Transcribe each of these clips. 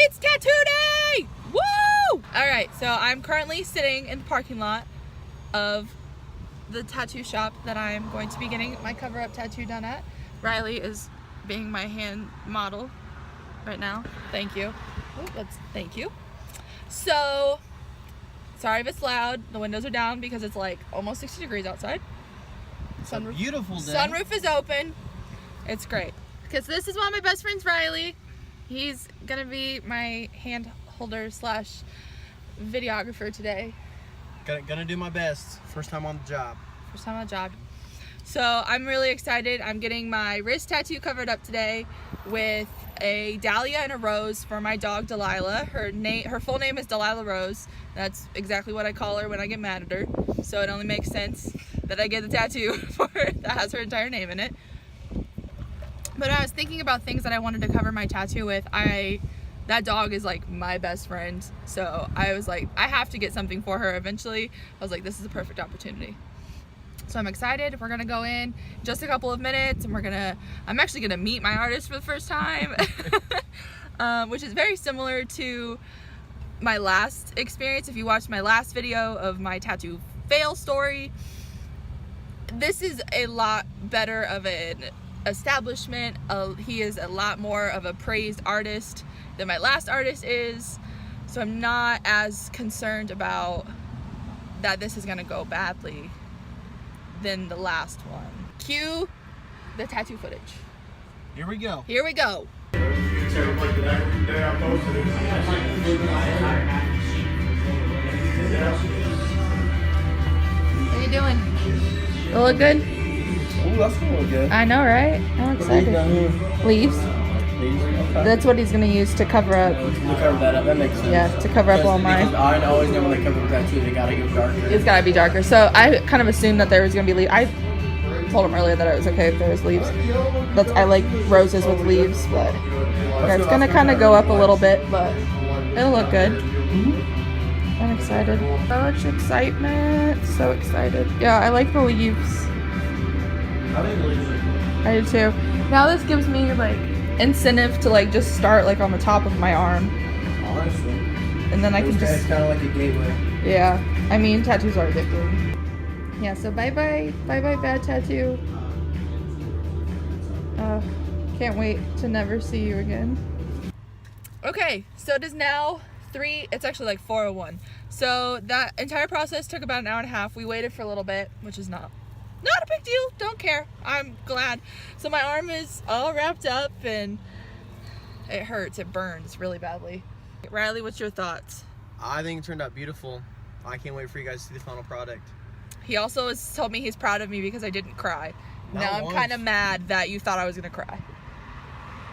It's tattoo day! Woo! Alright, so I'm currently sitting in the parking lot of the tattoo shop that I'm going to be getting my cover-up tattoo done at. Reilley is being my hand model right now. Thank you. Thank you. So, sorry if it's loud. The windows are down because it's like almost 60 degrees outside. Sunroof, beautiful day. Sunroof is open. It's great. Because this is one of my best friends, Reilley. He's gonna be my hand holder slash videographer today. Gonna do my best. First time on the job. First time on the job. So I'm really excited. I'm getting my wrist tattoo covered up today with a dahlia and a rose for my dog Delilah. Her full name is Delilah Rose. That's exactly what I call her when I get mad at her. So it only makes sense that I get the tattoo for her that has her entire name in it. But I was thinking about things that I wanted to cover my tattoo with. That dog is like my best friend. So I was like, I have to get something for her eventually. I was like, this is a perfect opportunity. So I'm excited. We're gonna go in just a couple of minutes and I'm actually gonna meet my artist for the first time. Which is very similar to my last experience. If you watched my last video of my tattoo fail story, this is a lot better of an establishment. He is a lot more of a praised artist than my last artist is. So I'm not as concerned about that this is gonna go badly than the last one. Cue the tattoo footage. Here we go. Here we go. What are you doing? It look good? Ooh, that's gonna look good. I know, right? I'm excited. Leaves? Okay. That's what he's gonna use to cover up. To cover that up, that makes sense. Yeah, to cover up all mine. Because I always know when they cover a tattoo, they gotta go darker. It's gotta be darker. So I kind of assumed that there was gonna be leaves. I told him earlier that it was okay if there was leaves. I like roses with leaves, but yeah, it's gonna kind of go up a little bit, but it'll look good. I'm excited. So much excitement. So excited. Yeah, I like the leaves. I do too. Now this gives me like incentive to like just start like on the top of my arm. Honestly. And then I can just. It's kind of like a gateway. Yeah. I mean, tattoos are addictive. Yeah, so bye-bye. Bye-bye, bad tattoo. Can't wait to never see you again. Okay, so it is now it's actually like 4:01. So that entire process took about an hour and a half. We waited for a little bit, which is not a big deal. Don't care. I'm glad. So my arm is all wrapped up and it hurts. It burns really badly. Reilley, what's your thoughts? I think it turned out beautiful. I can't wait for you guys to see the final product. He also has told me he's proud of me because I didn't cry. Now I'm kind of mad that you thought I was going to cry.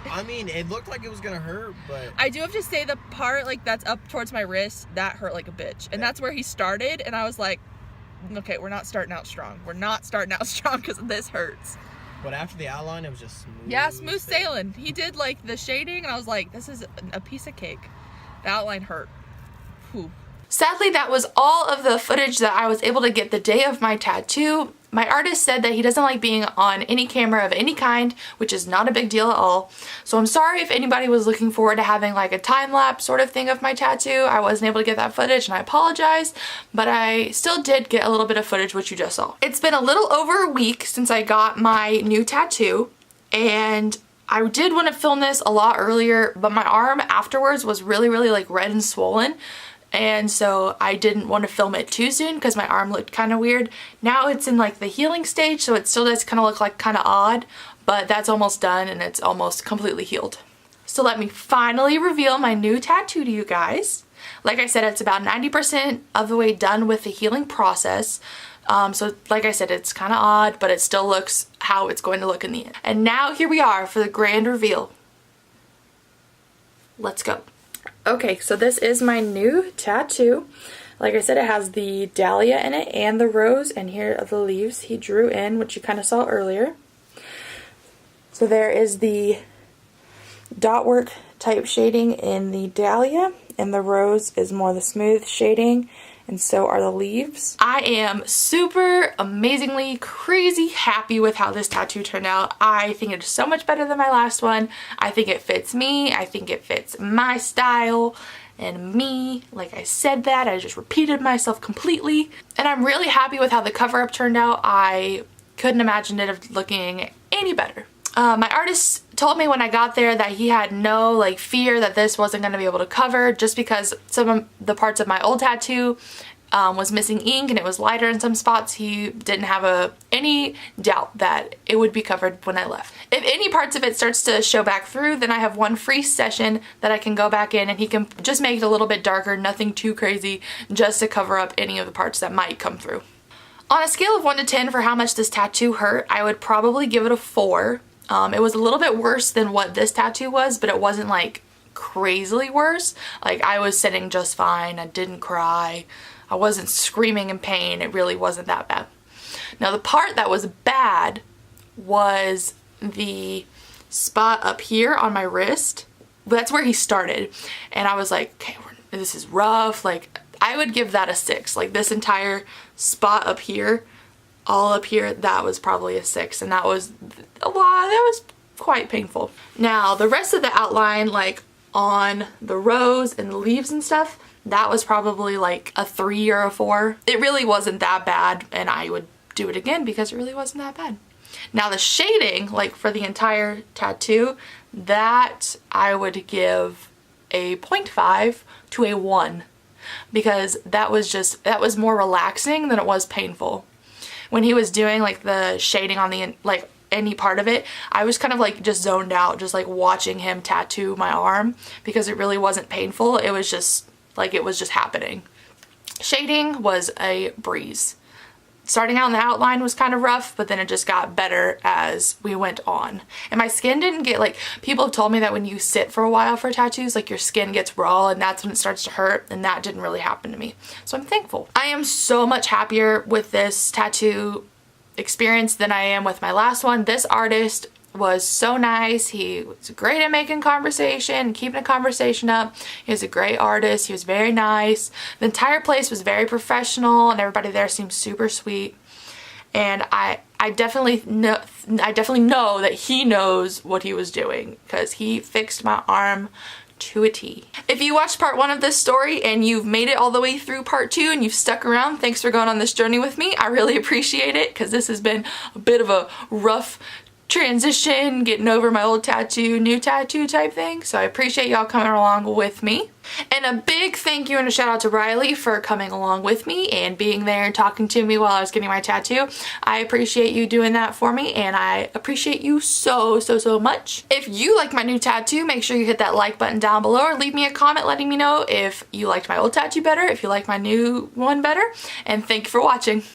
I mean, it looked like it was going to hurt, but... I do have to say the part like that's up towards my wrist, that hurt like a bitch. And that's where he started, and I was like, okay, we're not starting out strong. We're not starting out strong because this hurts. But after the outline, it was just smooth. Yeah, smooth sailing. He did like the shading, and I was like, this is a piece of cake. The outline hurt. Whew. Sadly, that was all of the footage that I was able to get the day of my tattoo. My artist said that he doesn't like being on any camera of any kind, which is not a big deal at all. So I'm sorry if anybody was looking forward to having like a time-lapse sort of thing of my tattoo. I wasn't able to get that footage and I apologize, but I still did get a little bit of footage, which you just saw. It's been a little over a week since I got my new tattoo, and I did want to film this a lot earlier, but my arm afterwards was really like red and swollen. And so I didn't want to film it too soon because my arm looked kind of weird. Now it's in like the healing stage, so it still does kind of look like kind of odd, but that's almost done and it's almost completely healed. So let me finally reveal my new tattoo to you guys. Like I said, it's about 90% of the way done with the healing process. So like I said, it's kind of odd, but it still looks how it's going to look in the end. And now here we are for the grand reveal. Let's go. Okay, so this is my new tattoo. Like I said, it has the dahlia in it and the rose, and here are the leaves he drew in, which you kind of saw earlier. So there is the dot work type shading in the dahlia, and the rose is more the smooth shading, and so are the leaves. I am super amazingly crazy happy with how this tattoo turned out. I think it's so much better than my last one. I think it fits me. I think it fits my style and me. Like I said that, I just repeated myself completely. And I'm really happy with how the cover-up turned out. I couldn't imagine it looking any better. My artist told me when I got there that he had no like fear that this wasn't going to be able to cover, just because some of the parts of my old tattoo was missing ink and it was lighter in some spots. He didn't have any doubt that it would be covered when I left. If any parts of it starts to show back through, then I have one free session that I can go back in and he can just make it a little bit darker, nothing too crazy, just to cover up any of the parts that might come through. On a scale of 1 to 10 for how much this tattoo hurt, I would probably give it a 4. It was a little bit worse than what this tattoo was, but it wasn't like crazily worse. Like I was sitting just fine. I didn't cry. I wasn't screaming in pain. It really wasn't that bad. Now the part that was bad was the spot up here on my wrist. That's where he started. And I was like, okay, this is rough. Like I would give that a 6. Like this entire spot up here, all up here, that was probably a 6, and that was a lot. That was quite painful. Now the rest of the outline, like on the rose and the leaves and stuff, that was probably like a 3 or a 4. It really wasn't that bad, and I would do it again because it really wasn't that bad. Now the shading, like for the entire tattoo, that I would give a 0.5 to a 1, because that was more relaxing than it was painful. When he was doing like the shading on the like any part of it, I was kind of like just zoned out, just like watching him tattoo my arm, because it really wasn't painful. It was just like it was just happening. Shading was a breeze. Starting out in the outline was kind of rough, but then it just got better as we went on. And my skin didn't get like, people have told me that when you sit for a while for tattoos, like your skin gets raw and that's when it starts to hurt, and that didn't really happen to me. So I'm thankful. I am so much happier with this tattoo experience than I am with my last one. This artist was so nice. He was great at making conversation, keeping a conversation up. He was a great artist. He was very nice. The entire place was very professional and everybody there seemed super sweet. And I definitely know that he knows what he was doing, because he fixed my arm to a T. If you watched part 1 of this story and you've made it all the way through part 2 and you've stuck around, thanks for going on this journey with me. I really appreciate it, because this has been a bit of a rough transition, getting over my old tattoo, new tattoo type thing. So I appreciate y'all coming along with me. And a big thank you and a shout out to Reilley for coming along with me and being there and talking to me while I was getting my tattoo. I appreciate you doing that for me, and I appreciate you so much. If you like my new tattoo, make sure you hit that like button down below, or leave me a comment letting me know if you liked my old tattoo better, if you like my new one better, and thank you for watching.